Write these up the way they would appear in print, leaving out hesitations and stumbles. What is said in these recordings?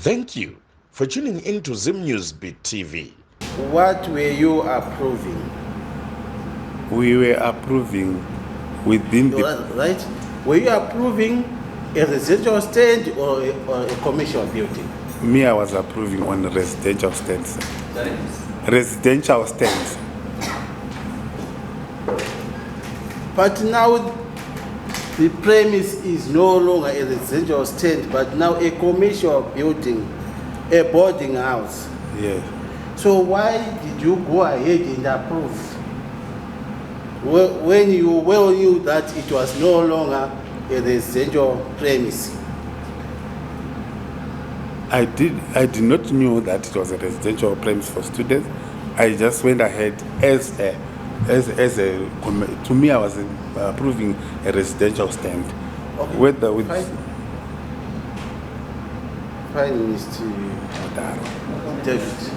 Thank you for tuning into Zim News Beat TV. What were you approving? We were approving within the... Right? Were you approving a residential stand or a commercial building? Me, I was approving on residential stands. Sorry? Residential stands. But now the premise is no longer a residential stand, but now a commercial building, a boarding house. Yeah. So why did you go ahead and approve when you well knew that it was no longer a residential premise? I did not know that it was a residential premise for students. I just went ahead to me I was approving a residential stand. Okay. Whether with Prime Minister David.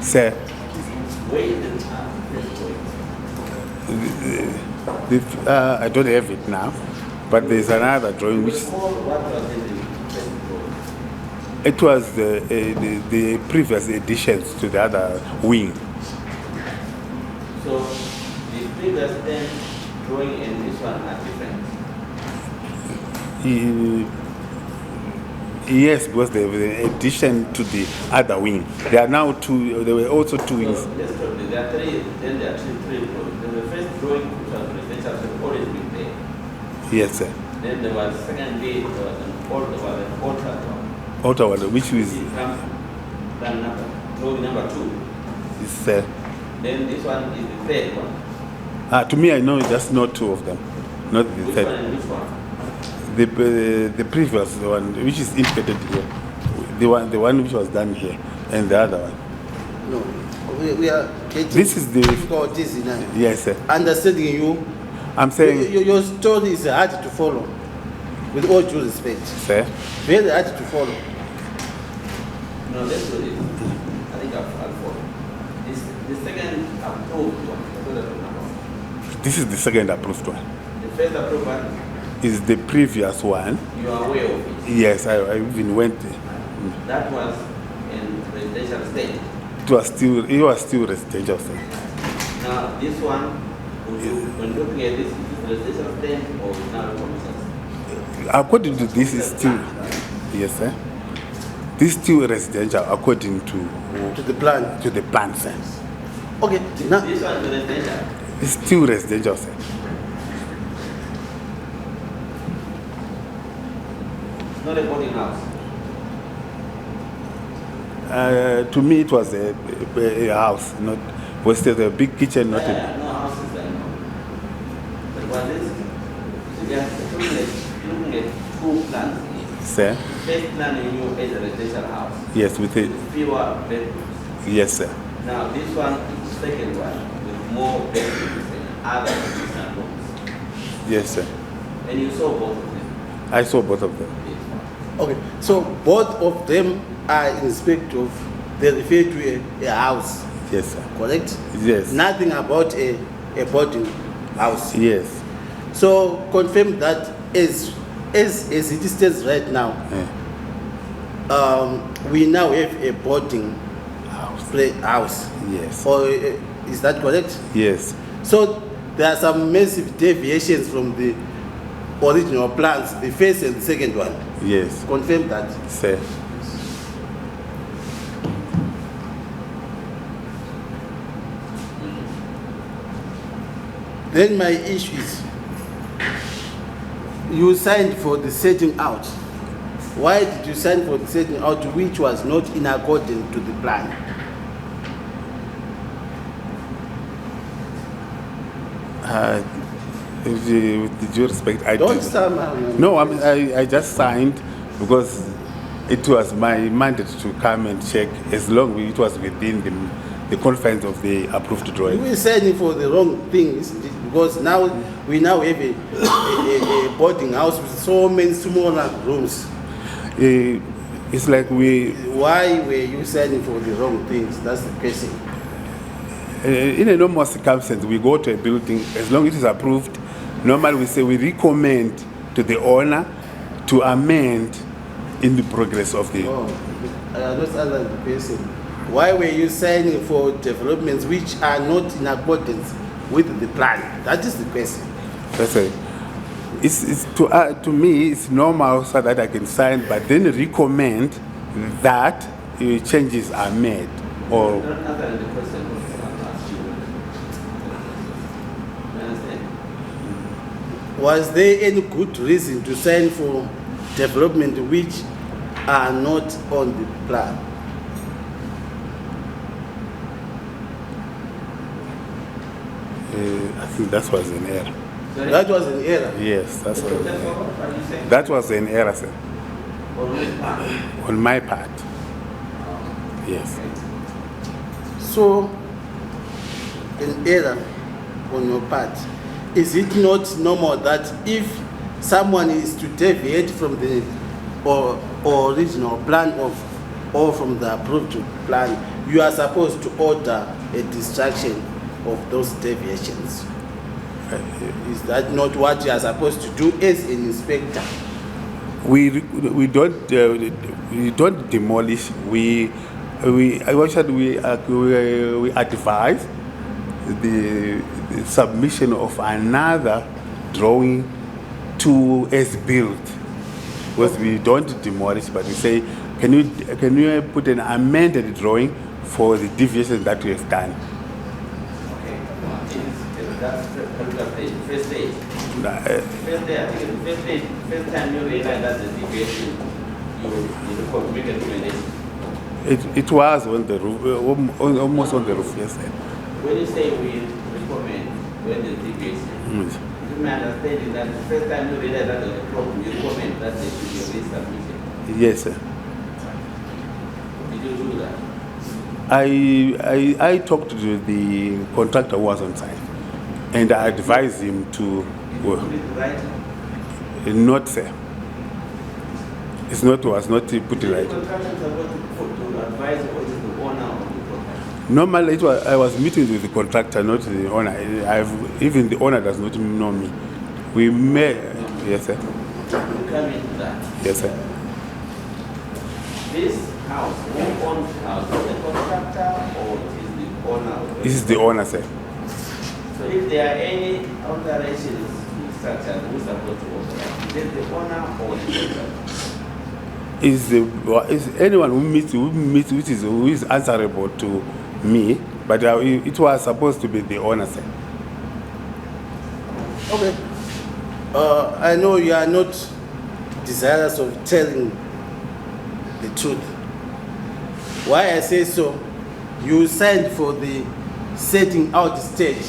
Sir, I don't have it now, but there's another drawing which it was the previous additions to the other wing. So the previous drawing and this one are different. Yes, because they were an addition to the other wing. There are now two. There were also two wings. So let's talk. There are three. Then there are three drawings. Then the first drawing, which was residential, had always been there. Yes, sir. Then there was secondly there was an altar drawing. Outer one, which is Plan number drawing number 2. sir. Then this one is the third one. To me, I know just not two of them, not the Which third. one and which one? The previous one, which is indicated here, the one which was done here, and the other one. No, we are getting This is the difficulties in yes, sir. understanding you. I'm saying, Your story is hard to follow, with all due respect. sir. Very hard to follow. No, let's do this. I think I'll follow. This the second approved one. That's what I'm talking about. This is the second approved one. The first approved one, Is the previous one? you are aware of it. Yes, I even went. That was in residential state. It was still residential. Sir. Now this one, when looking at this, is it residential state or now commercial? According to this, is still yes, sir. This is still residential according to To the plan. sir. Okay, now This one is residential. It's still residential, sir. Not a boarding house. To me, it was a house, not was still a big kitchen, not a. No houses there. No. But what is? So they are looking at 2 plans here. Sir. First plan in you is a residential house. Yes, with it. Fewer bedrooms. Yes, sir. Now this one is the second one with more bedrooms and other additional rooms. Yes, sir. And you saw both of them. I saw both of them. okay, so both of them are in respect of they refer to a house, Yes, sir. correct? Yes. Nothing about a boarding house. Yes. So confirm that as it stands right now, Yeah. we now have a boarding house. Yes. Or is that correct? Yes. So there are some massive deviations from the original plans, the first and the second one. Yes. Confirm that. Sir. Then my issue is, you signed for the setting out. Why did you sign for the setting out which was not in accordance to the plan? With due respect, I Don't did. somehow. No, I just signed because it was my mandate to come and check as long as it was within the confines of the approved You drawing. were signing for the wrong thing, isn't it? Because now we now have a boarding house with so many smaller rooms. It's like Why were you signing for the wrong things? That's the question. In a normal circumstance, we go to a building, as long as it is approved, normally we say we recommend to the owner to amend in the progress of the. Oh, I understand the question. Why were you signing for developments which are not in accordance with the plan? That is the question. That's it. It's to me, it's normal so that I can sign, but then recommend that changes are made. Or Don't answer the question I'm asking you. You understand? Was there any good reason to sign for development which are not on the plan? I think that was an error. Sorry? That was an error. Yes, That's what you saying? that was an error, sir, Or which part? on my part. Yes. So, an error on your part. Is it not normal that if someone is to deviate from the original plan or from the approved plan, you are supposed to order a destruction of those deviations? Is that not what you are supposed to do as an inspector? We don't demolish. We actually we advise the submission of another drawing to as built, because we don't demolish, but we say, can you put an amended drawing for the deviation that we have done? Okay. That's first stage. First day, I think it's the first day, first time you realize that the deviation, you make a recommendation. It was on the roof, almost on the roof, yes. When you say we recommend when the deviation, you may understand that the first time you realize that there's a problem, you recommend that there should be a resubmission. Yes, sir. Did you do that? I talked to the contractor who was on site, and I advised him to. Did you put it right? Not, sir. It's not, was not put it The right. contractor is supposed to advise what is the owner of the property. Normally, I was meeting with the contractor, not the owner. Even the owner does not know me. We met. Yes, sir. You come into that. Yes, sir. This house, who owns the house? Is the contractor or is the owner? This is the owner, sir. So if there are any alterations in structure, who's supposed to authorize? Is it the owner or the contractor? Is anyone who is answerable to me, but it was supposed to be the owner, sir. Okay. I know you are not desirous of telling the truth. Why I say so, you signed for the setting out stage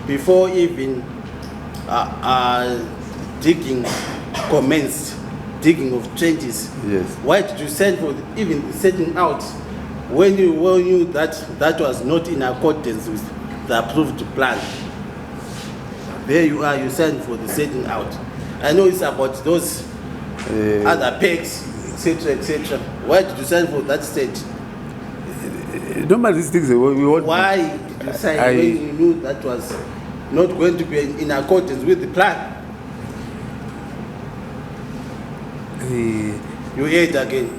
before even digging commenced, digging of trenches. Yes. Why did you sign for even the setting out when you knew that that was not in accordance with the approved plan? There you are, you signed for the setting out. I know it's about those other pegs, etc., etc. Why did you sign for that stage? Normally, these things we want. Why did you sign when you knew that was not going to be in accordance with the plan? You hear it again.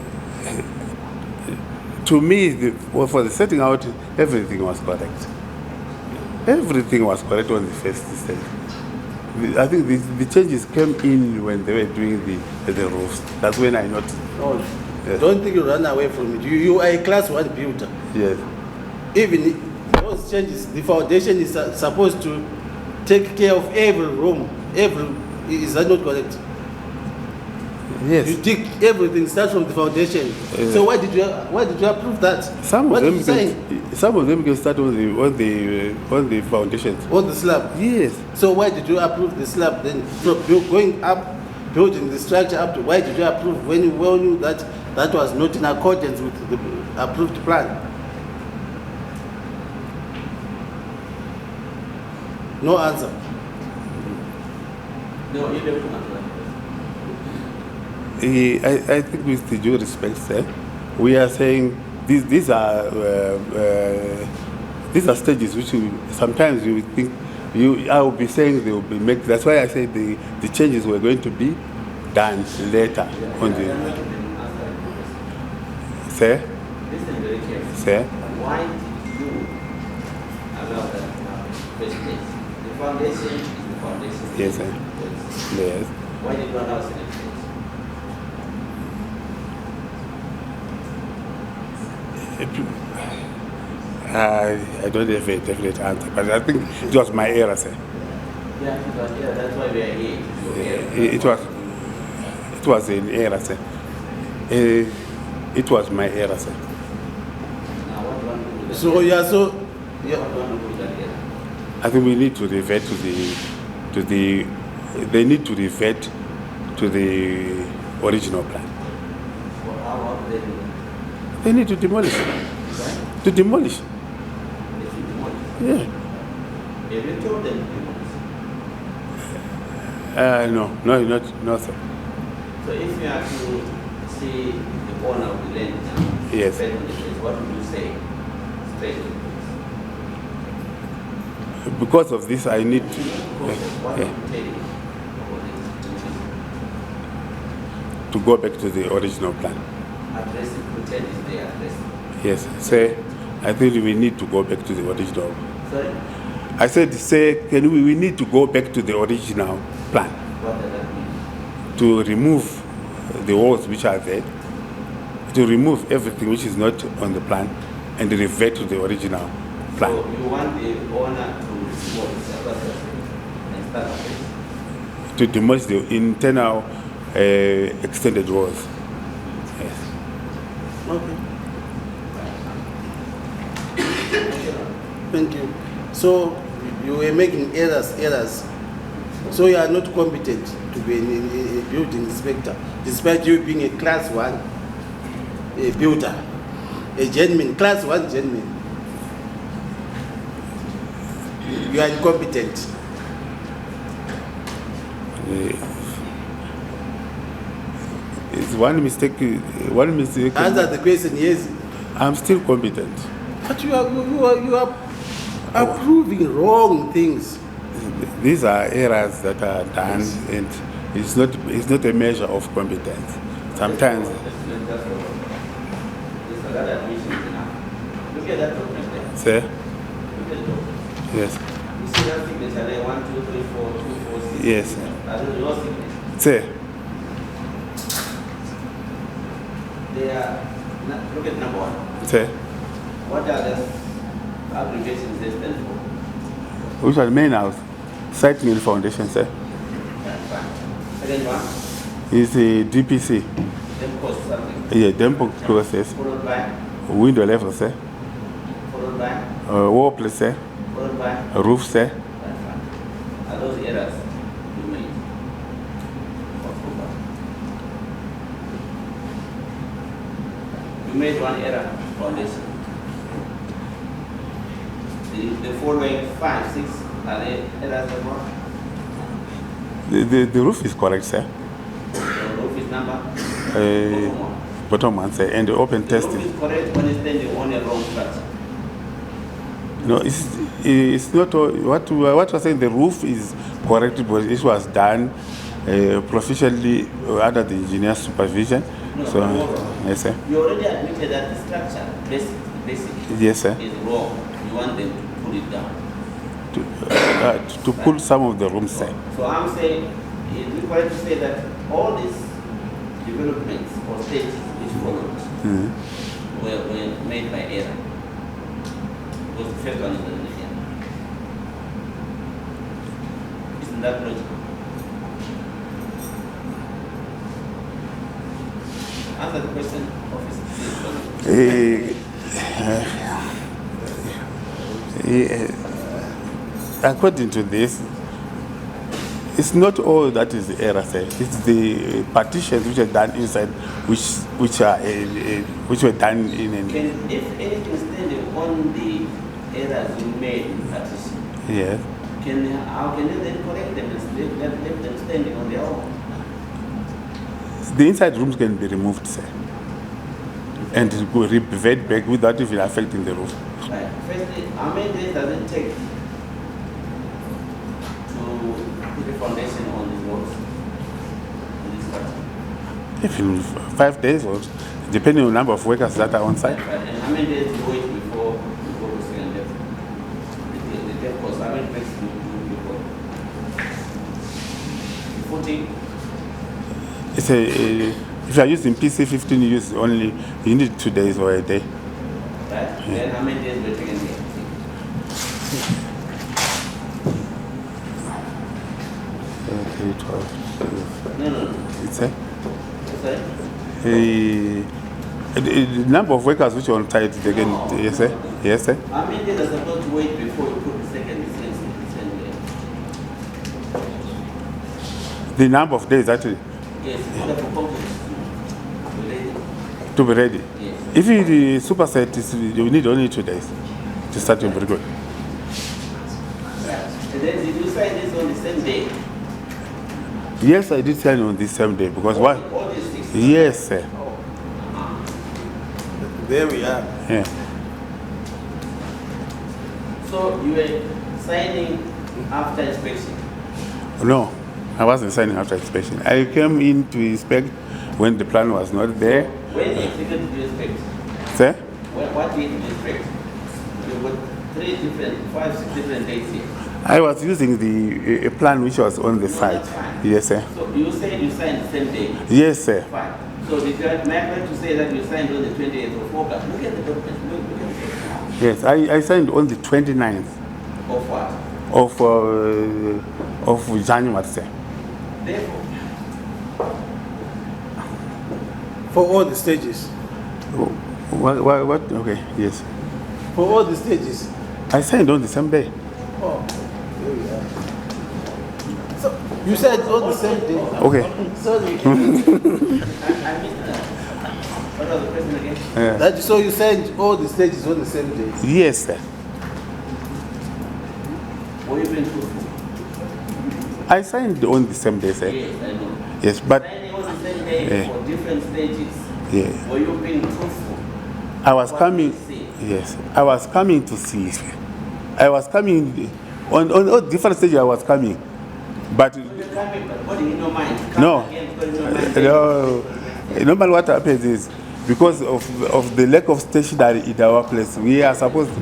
To me, for the setting out, everything was correct. Everything was correct on the first stage. I think the changes came in when they were doing the roofs. That's when I noticed. No, Yes. don't think you run away from it. You are a class 1 builder. Yes. Even those changes, the foundation is supposed to take care of every room. Is that not correct? Yes. You dig everything, start from the foundation. So why did you approve that? Some what of did them you say? some of them can start on the foundations. On the slab. Yes. So why did you approve the slab then? So going up, building the structure up to, why did you approve when you well knew that that was not in accordance with the approved plan? No answer. No, you don't answer. I think with the due respect, sir, we are saying these are stages which sometimes you think I will be saying they will be make. That's why I said the changes were going to be done later on the. Sir? Listen very carefully. Sir? Why did you allow that first place? The foundation is the foundation. Yes, sir. Yes. Why did you allow second place? I don't have a definite answer, but I think it was my error, sir. Yeah, that's why we are here. It was an error, sir. It was my error, sir. Now, what do you want to do with that? So yeah, so What do you want to do with that error? I think we need to revert to the they need to revert to the original plan. Well, how do they do that? They need to demolish it. Right? To demolish. They should demolish. Yeah. Have you told them to demolish? No, sir. So if you are to see the owner of the land now, Yes. straight on the place, what would you say? Straight on the place. Because of this, I need to, What would yeah, you tell him about this? to go back to the original plan. Address it, pretend it's their address. Yes, sir. I think we need to go back to the original. Sorry? I said, sir, we need to go back to the original plan What does that mean? to remove the walls which are there, to remove everything which is not on the plan, and revert to the original plan. So you want the owner to demolish and start afresh? To demolish the internal extended walls. Yes. okay. Thank you. So you were making errors. So you are not competent to be a building inspector, despite you being a class 1 a builder, a gentleman, class 1 gentleman. You are incompetent. It's one mistake. One mistake. Answer the question, yes. I'm still competent. But you are approving wrong things. These are errors that are done, and it's not a measure of competence. Sometimes, There's a lot of admissions now. Look at that document there. sir. Look at the document. Yes. You see that signature there? 1, 2, 3, 4, 2, 4, 6. Yes, sir. That is your signature. Sir. They are, look at number 1. Sir. What are the abbreviations they stand for? Which are main house? Site mill foundation, sir. That's fine. Second one, Is a DPC. then cost something. Yeah, demo process. Followed by, Window level, sir. followed by, Wall place, sir. followed by. Roof, sir. That's fine. Are those errors you made? October. You made one error on this. The following 5, 6 are they errors or more? The roof is correct, sir. The roof is number? Bottom one, sir. And the open The testing. roof is correct when it's standing on a wrong structure. No, it's not all, what was saying. The roof is correct because it was done proficiently under the engineer's supervision. No, So, no. yes, sir. You already admitted that the structure, basically, Yes, sir. is wrong. You want them to pull it down. To pull some of the rooms, sir. So I'm saying, is it correct to say that all these developments or stages which followed were made by error? Because the first one is the error. Isn't that logical? Answer the question, officer. According to this, it's not all that is the error, sir. It's the partitions which are done inside, which were done in. If anything standing on the errors you made in partition, Yes. how can you then correct them and let them standing on their own? The inside rooms can be removed, sir, and it will revert back without even affecting the roof. Right. Firstly, how many days does it take put the foundation on these walls? In this structure? If in 5 days or depending on the number of workers that are on site. Right. And how many days do you wait before you go to second depth? The depth course, how many bricks do you do before? 14? It's if you are using PC15, you need 2 days or a day. Right? Then how many days will it take again? 12. No. It's a Sorry? the number of workers which are on site, they can, yes, sir. Yes, sir. How many days are supposed to wait before you put the second day? The number of days actually Yes, in order for concrete to be ready. Yes. If the superset is, you need only 2 days to start your brick work. And then did you sign this on the same day? Yes, I did sign on this same day because why? All these 6 Yes, sir. There we are. Yeah. So you were signing after inspection? No, I wasn't signing after inspection. I came in to inspect when the plan was not there. When exactly did you inspect? Sir? What date did you inspect? There were 5, 6 different dates here. I was using a plan which was on the site. That's fine. Yes, sir. So you said you signed the same day? Yes, sir. Fine. So did you am I correct to say that you signed on the 28th of August? Look at the document. Look at it. Yes, I signed on the 29th Of what? of January, sir. Therefore, For all the stages. What? Okay, yes. For all the stages. I signed on the same day. Oh, there we are. So you said on the same day. Okay. Sorry. I missed that. What was the question again? That so you said all the stages on the same day. Yes, sir. Were you being truthful? I signed on the same day, sir. Yes, I know. Yes, but Signing on the same day Yeah. for different stages. yeah, Were you being truthful? I was What coming. did you see? Yes, I was coming to see. Sir. I was coming on all different stages. I was coming, but So you're coming, but what in your mind? Come no. again, because in your mind. Normally, what happens is because of the lack of stationery in our place, we are supposed to.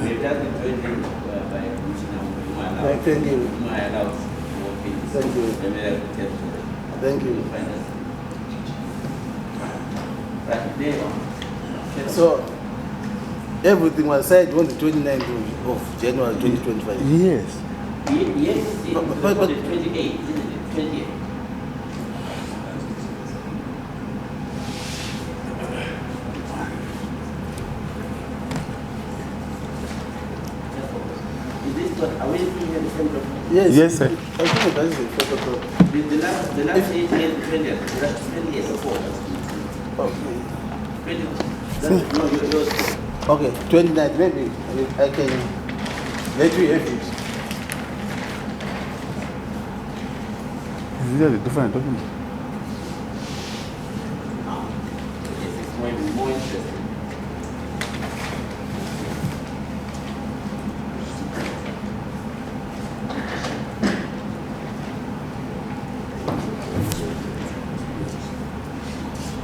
We've just been joined by Commissioner. Thank you. You are allowed to walk in. Thank you. Thank you. Right there. So everything was said on the 29th of January 2025. Yes. Yes, But- the 28th, isn't it? 20th. Is this what, are we looking at the same document? Yes, sir. I think that is a protocol. The last 8 years, 20th, the last 20 years before. Okay. 20, no, yours. Okay, 29th, maybe I can let you have it. These are the different documents. Yes, it's more interesting.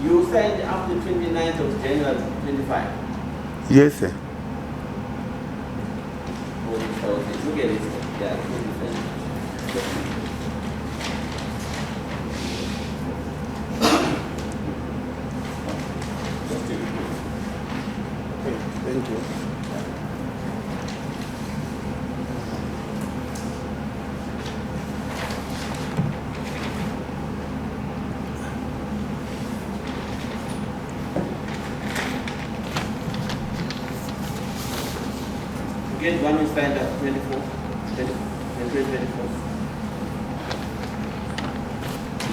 You signed up to 29th of January 25. Yes, sir. Look at this. Yeah, two different. Okay, thank you. Get one who signed up 2024.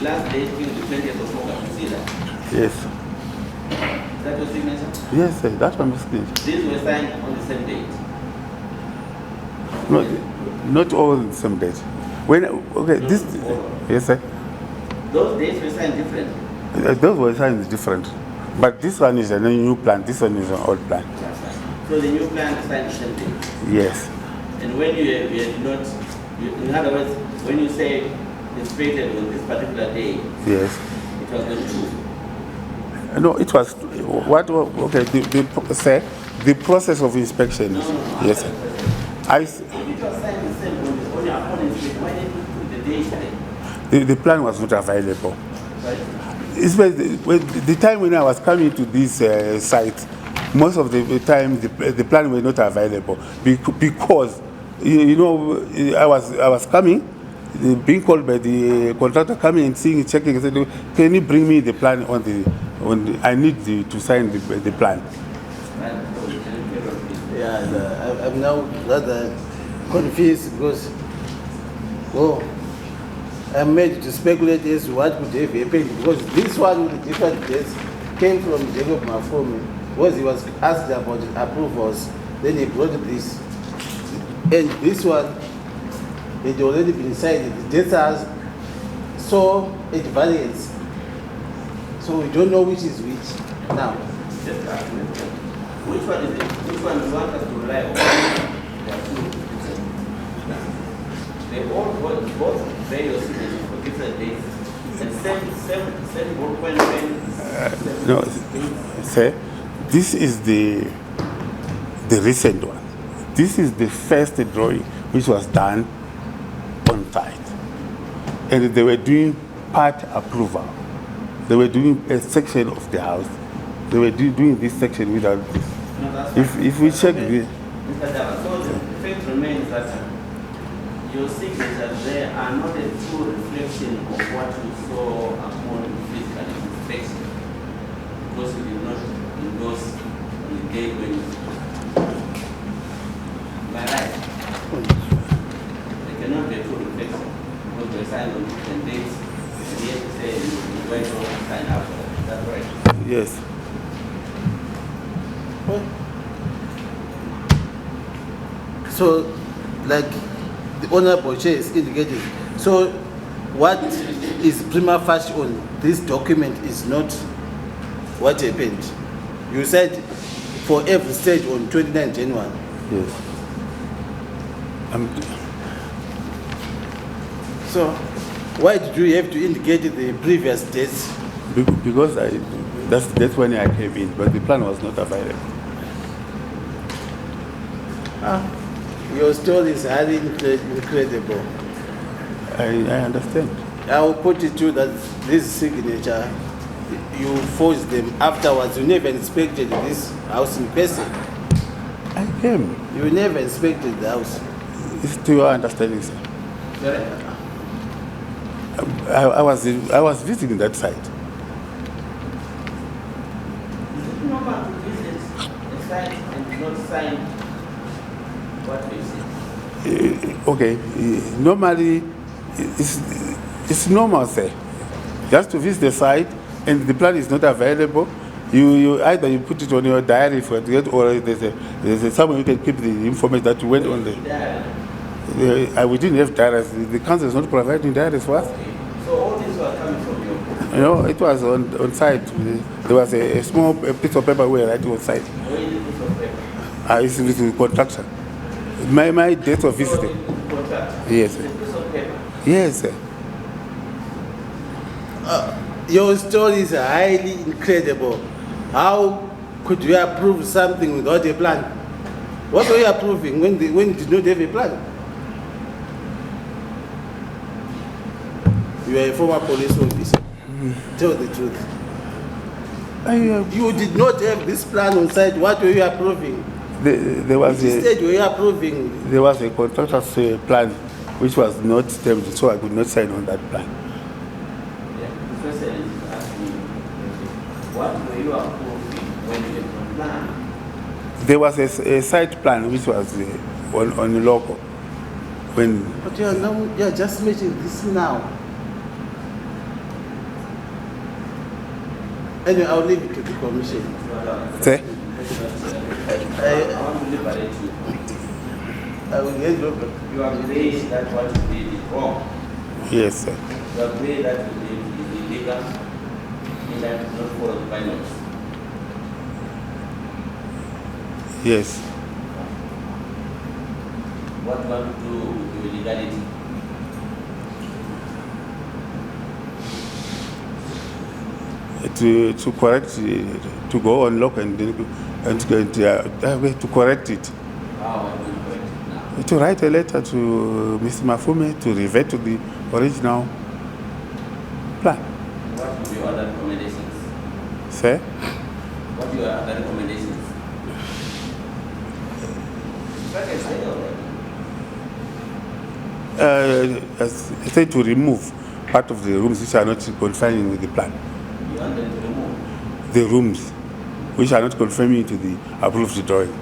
Last date being the 20th of August. You see that? Yes. Is that your signature? Yes, sir. That's my signature. These were signed on the same date. Not all the same date. This. Yes, sir. Those dates were signed differently. Those were signed different, but this one is a new plan. This one is an old plan. That's fine. So the new plan is signed the same day. Yes. And when you did not, in other words, when you say inspected on this particular day, Yes. it was not true. No, it was what? Okay, the process of inspection. Yes. If it was signed the same on your own inspection, why didn't you put the date there? The plan was not available. Right? It's the time when I was coming to this site, most of the time the plan was not available because you know I was coming, being called by the contractor coming and seeing, checking, and said, "Can you bring me the plan on the I need to sign the plan." Yeah, I'm now rather confused because, I'm made to speculate as to what could have happened because this one with the different dates came from Jacob Mafume because he was asked about the approvals, then he brought this. And this one had already been signed. The dates are so it varies. So we don't know which is which now. Which one is it? Which one do you want us to rely on? There are two different. They all both various signatures for different dates. And same ballpoint pen. No, sir, this is the recent one. This is the first drawing which was done on site, and they were doing part approval. They were doing a section of the house. They were doing this section without this. No, If we check the Mr. Dava, so the fact remains that your signatures there are not a true reflection of what you saw upon physical inspection, because you did not endorse on the day when you am I right? They cannot be a true reflection because they signed on different dates and yet say you went on and signed after that. Is that right? yes. So, like the Honorable Chair is indicating, so what is prima facie on this document is not what happened. You said for every stage on 29 January. Yes. So, why did you have to indicate the previous dates? Because that's when I came in, but the plan was not available. Your story is highly incredible. I understand. I will put it to that this signature, you forged them afterwards. You never inspected this house in person. I came. You never inspected the house. It's to your understanding, sir. Correct. I was visiting that site. Is it normal to visit a site and not sign what we see? Okay, normally it's normal, sir. Just to visit the site and the plan is not available, you either you put it on your diary for it, or there's somewhere you can keep the information that you went on there. We didn't have diaries. The council is not providing diaries for us. So all these were coming from you? You know, it was on site. There was a small piece of paper where I wrote on site. Where is the piece of paper? It's with the contractor. My date of visiting. Contract. Yes, The sir. piece of paper. Yes, sir. Your stories are highly incredible. How could you approve something without a plan? What were you approving when you did not have a plan? You are a former police officer. Tell the truth. You did not have this plan on site. What were you approving? There was Instead, you were approving. There was a contractor's plan which was not stamped, so I could not sign on that plan. Yeah. The question is asking, what were you approving when you had no plan? There was a site plan which was on the local. When But you are just making this now. Anyway, I'll leave it to the commission. say, I want to liberate you. I will hand over. You agree that what you did is wrong. yes, sir. You agree that you did is illegal and that is not followed by laws. Yes. What do you want to do with the legality? To correct, to go on lock and to correct it. How are you going to correct it now? To write a letter to Mr. Mafume to revert to the original plan. What would your other recommendations? Sir? What are your other recommendations? Like I said already. I say to remove part of the rooms which are not confining with the plan. You want them to remove? The rooms which are not conforming to the approved drawing.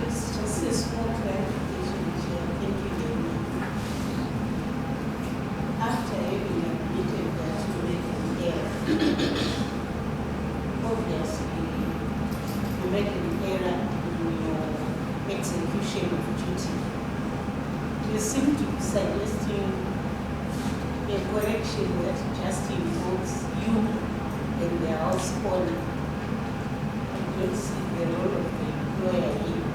Just a small clarification which I think you gave me. After having admitted that you made an error, obviously you made an error in your execution of duty. You seem to be suggesting a correction that just involves you and the house owner. I don't see the role of the employer here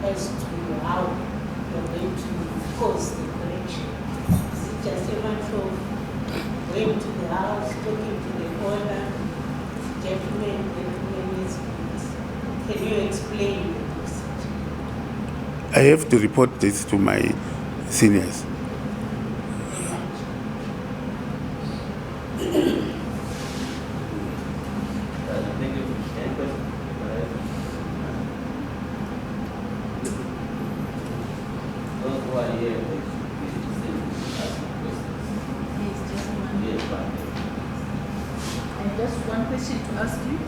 as to how you're going to cause the correction. Is it just a matter of going to the house, talking to the owner, gentlemen, can you explain the procedure? I have to report this to my seniors. Thank you. Any question? Those who are here, they should be asking questions. Yes, just one. Yes, fine. And just one question to ask you.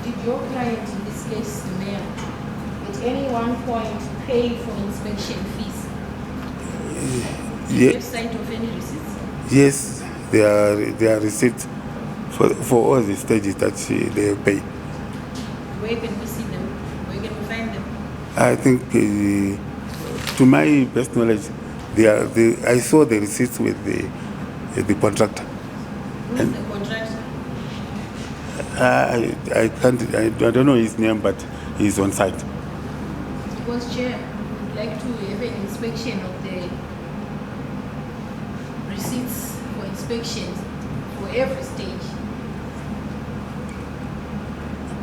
Did your client, in this case, the mayor, at any one point pay for inspection fees? Do you Yeah. have sight of any receipts? Yes, they are receipts for all the stages that they pay. Where can we see them? Where can we find them? I think, to my best knowledge, I saw the receipts with the contractor. Who is the contractor? I don't know his name, but he's on site. Because Chair, we would like to have an inspection of the receipts for inspections for every stage.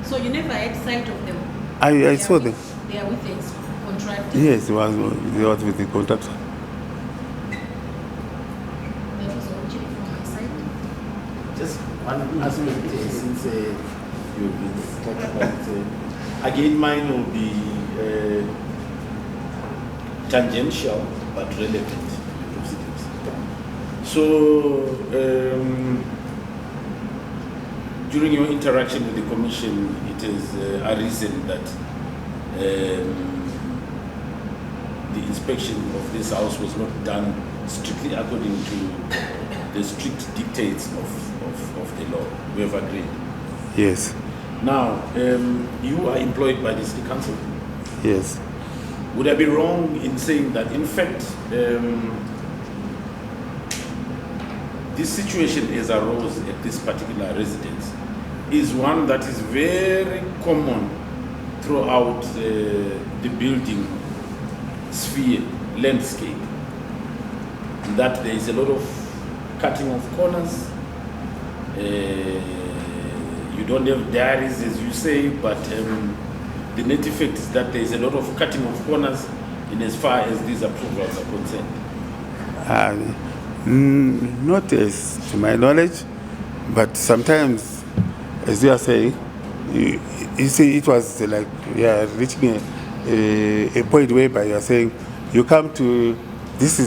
So you never had sight of them? I saw them. They are with the contractor? Yes, he was with the contractor. That was all, Chair, from my side. Just one aspect, since you've been talking about, again, mine will be tangential but relevant procedures. So, during your interaction with the Commission, it is arisen that the inspection of this house was not done strictly according to the strict dictates of the law. We have agreed. Yes, Now, you are employed by the City Council. yes. Would I be wrong in saying that, in fact, this situation as arose at this particular residence is one that is very common throughout the building sphere, landscape? That there is a lot of cutting of corners. You don't have diaries, as you say, but the net effect is that there is a lot of cutting of corners in as far as these approvals are concerned. Not as to my knowledge, but sometimes, as you are saying, you see, it was like reaching a point whereby you are saying, you come to, this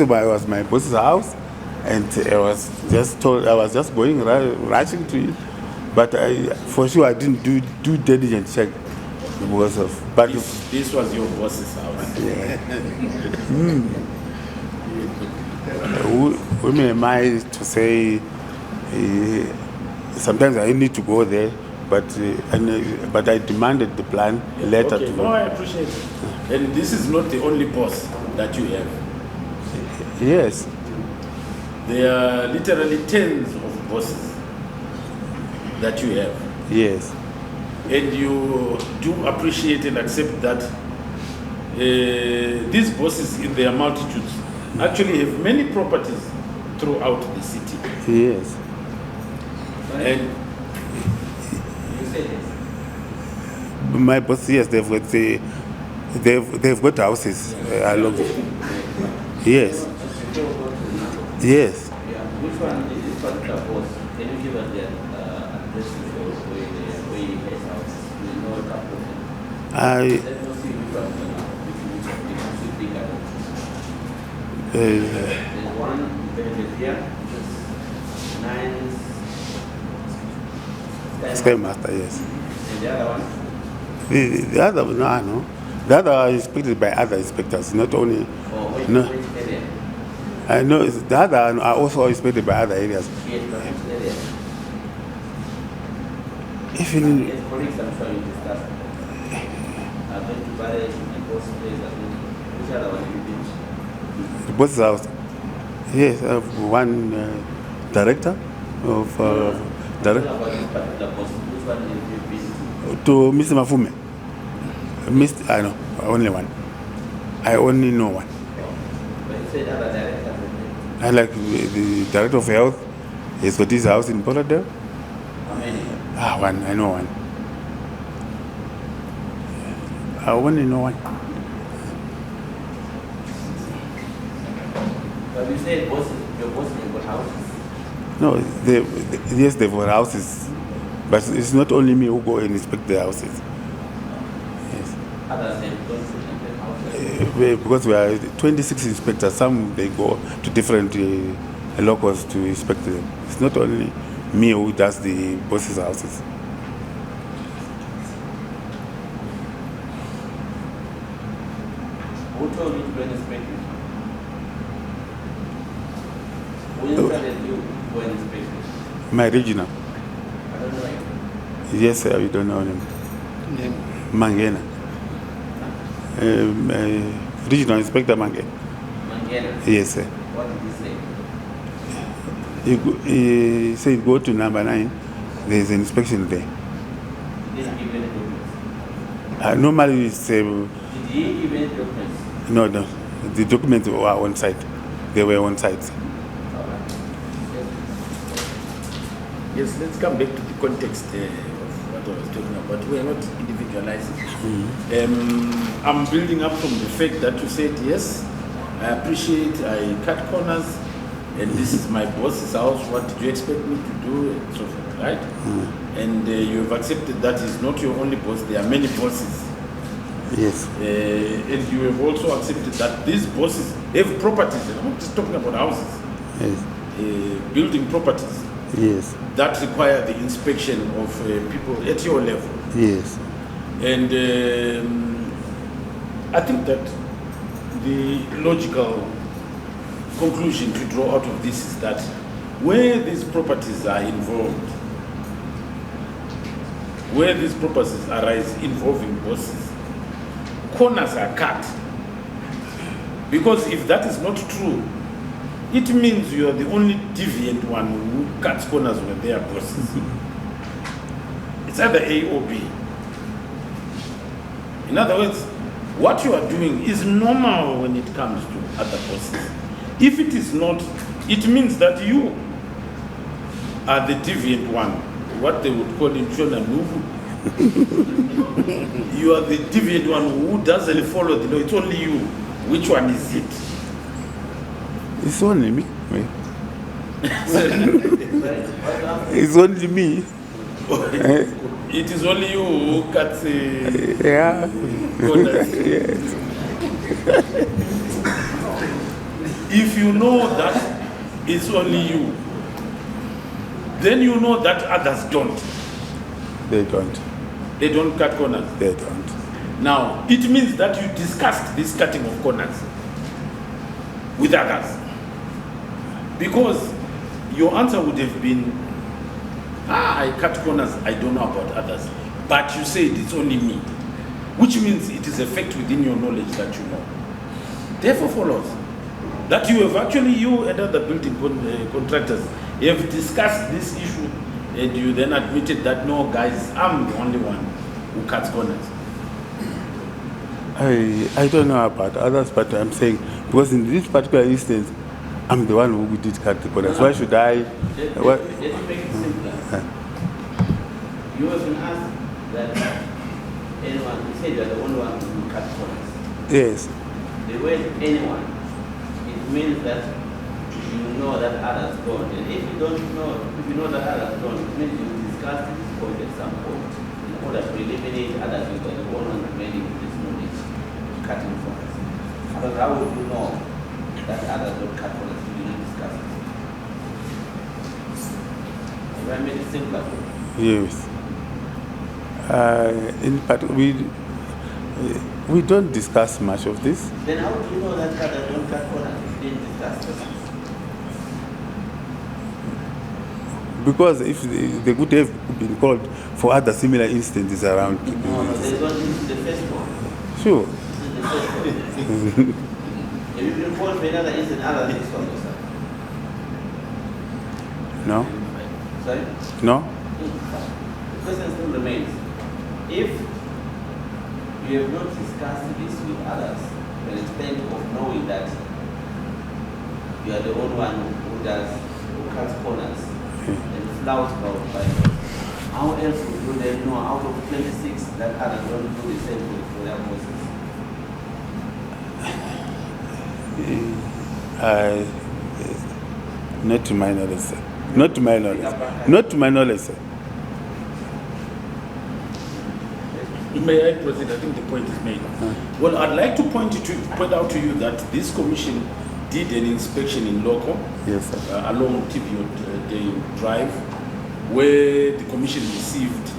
was my boss's house, and I was just told, I was just going rushing to it, but for sure I didn't do due diligence check because of. But This was your boss's house. Who am I to say? Sometimes I need to go there, but I demanded the plan later. Okay, no, I appreciate it. And this is not the only boss that you have. Yes. There are literally tens of bosses that you have. Yes. And you do appreciate and accept that these bosses in their multitudes actually have many properties throughout the city. Yes. And You say this. My boss, yes, they've got houses along. Yes. Yes. Yeah. Which one is this particular boss? Can you give us the address where he has houses? We know a couple of them. Let us see which one we should think about. There's one Belvedere, which is 9 Sky Master, yes. And the other one? The other, no. The other are inspected by other inspectors, not only. Or which No. area? I know the other are also inspected by other areas. Yes, but which area? Even Yes, colleagues, I'm sure you discussed. I've been to various and post places. Which other one have you been to? the boss's house. Yes, I have one director of What direct about this particular boss? Which one have you been to? to Mr. Mafume. I know only one. I only know one. But you said other directors. I like the director of health. He's got his house in Belvedere. How many? One. I know one. I only know one. But you said bosses, your bosses have got houses. No, yes, they've got houses, but it's not only me who go and inspect the houses. Yes. Others have got houses. Because we are 26 inspectors, some they go to different locals to inspect them. It's not only me who does the bosses' houses. Who told you to go and inspect it? Who instructed you to go and inspect it? My regional. I don't know. Yes, sir, you don't know him. Mangena. Regional Inspector Mangena. Mangena. Yes, sir. What did he say? He said go to number 9. There's an inspection there. He didn't give any documents. Normally it's Did he give any documents? no. The documents were on site. They were on site. yes, let's come back to the context of what I was talking about. We are not individualizing. I'm building up from the fact that you said, yes, I appreciate, I cut corners, and this is my boss's house. What did you expect me to do? And so forth, right? And you have accepted that is not your only boss. There are many bosses. Yes. And you have also accepted that these bosses have properties. I'm not just talking about houses. Yes. Building properties Yes. that require the inspection of people at your level. Yes. And I think that the logical conclusion to draw out of this is that where these properties are involved, where these properties arise involving bosses, corners are cut. Because if that is not true, it means you are the only deviant one who cuts corners when they are bosses. It's either A or B. In other words, what you are doing is normal when it comes to other bosses. If it is not, it means that you are the deviant one, what they would call in Shona Nuvu. You are the deviant one who doesn't follow the law. It's only you. Which one is it? It's only me. It's only me. It is only you who cuts Yeah. corners. Yes. If you know that it's only you, then you know that others don't. They don't. They don't cut corners. They don't. Now, it means that you discussed this cutting of corners with others. Because your answer would have been, I I cut corners, I don't know about others. But you said it's only me, which means it is a fact within your knowledge that you know. Therefore follows that you have actually, you and other building contractors have discussed this issue, and you then admitted that no, guys, I'm the only one who cuts corners. I don't know about others, but I'm saying, because in this particular instance, I'm the one who did cut the corners. Why should I? Let me make it simpler. You have been asked that anyone, you said you're the only one who cut corners. Yes. The word anyone, it means that you know that others don't. And if you don't know, if you know that others don't, it means you discussed this point at some point in order to eliminate others who are the one remaining with this knowledge, cutting corners. Because how would you know that others don't cut corners if you didn't discuss it? If I made it simpler for you. Yes. In part, we don't discuss much of this. Then how do you know that others don't cut corners if you didn't discuss this? Because if they could have been called for other similar instances around. No, there's one, this is the first one. Sure. This is the first one. If you been called for another instance other than this one, sir. No? Sorry? No? The question still remains. If you have not discussed this with others, to the extent of knowing that you are the only one who cuts corners and flouts by how else would you then know out of 26 that others don't do the same for their bosses? Not to my knowledge, sir. Not to my knowledge. Not to my knowledge, sir. May I proceed? I think the point is made. Well, I'd like to point out to you that this commission did an inspection in local, Yes, sir. along Deviations Drive, where the commission received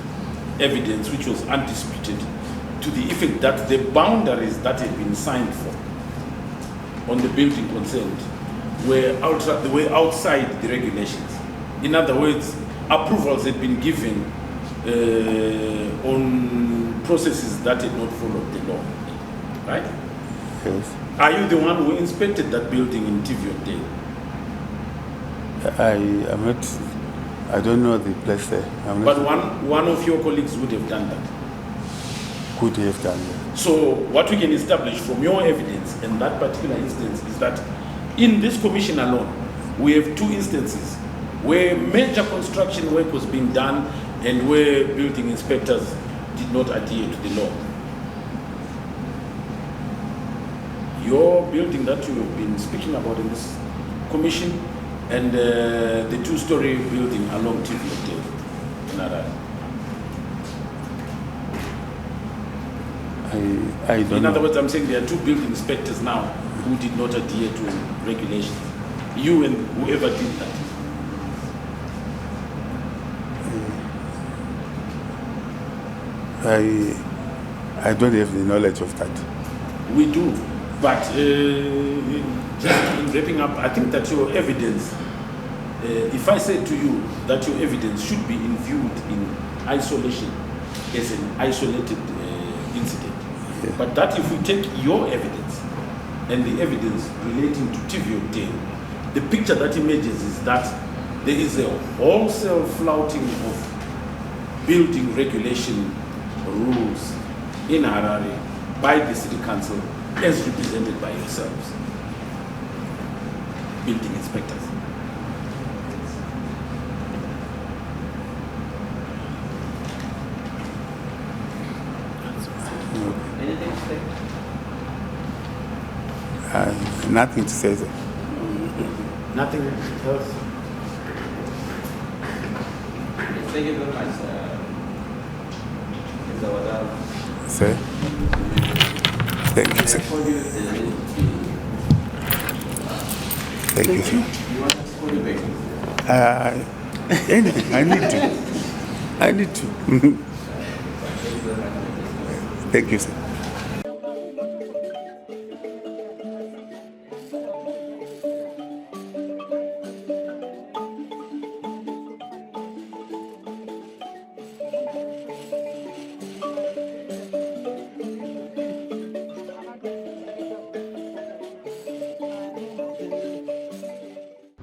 evidence which was undisputed to the effect that the boundaries that had been signed for on the building concerned were outside the regulations. In other words, approvals had been given on processes that had not followed the law, right? Yes. Are you the one who inspected that building in Deviations? I don't know the place there. But one of your colleagues would have done that. Could have done that. So what we can establish from your evidence in that particular instance is that in this commission alone, we have two instances where major construction work was being done and where building inspectors did not adhere to the law. Your building that you have been speaking about in this commission and the two-story building along Deviations in Harare. I don't In know. other words, I'm saying there are two building inspectors now who did not adhere to regulations. You and whoever did that. I don't have the knowledge of that. We do, but just in wrapping up, I think that your evidence, if I say to you that your evidence should be viewed in isolation as an isolated incident, but that if we take your evidence and the evidence relating to Deviations, the picture that emerges is that there is a wholesale flouting of building regulation rules in Harare by the city council as represented by yourselves, building inspectors. Anything to say? Nothing to say, sir. Nothing else? Thank you very much, Mr. Wadal. Sir? Thank you, sir. Thank you, sir. You want to call you back? Anything, I need to. Thank you, sir.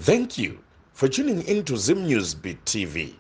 Thank you for tuning into Zim News Beat TV.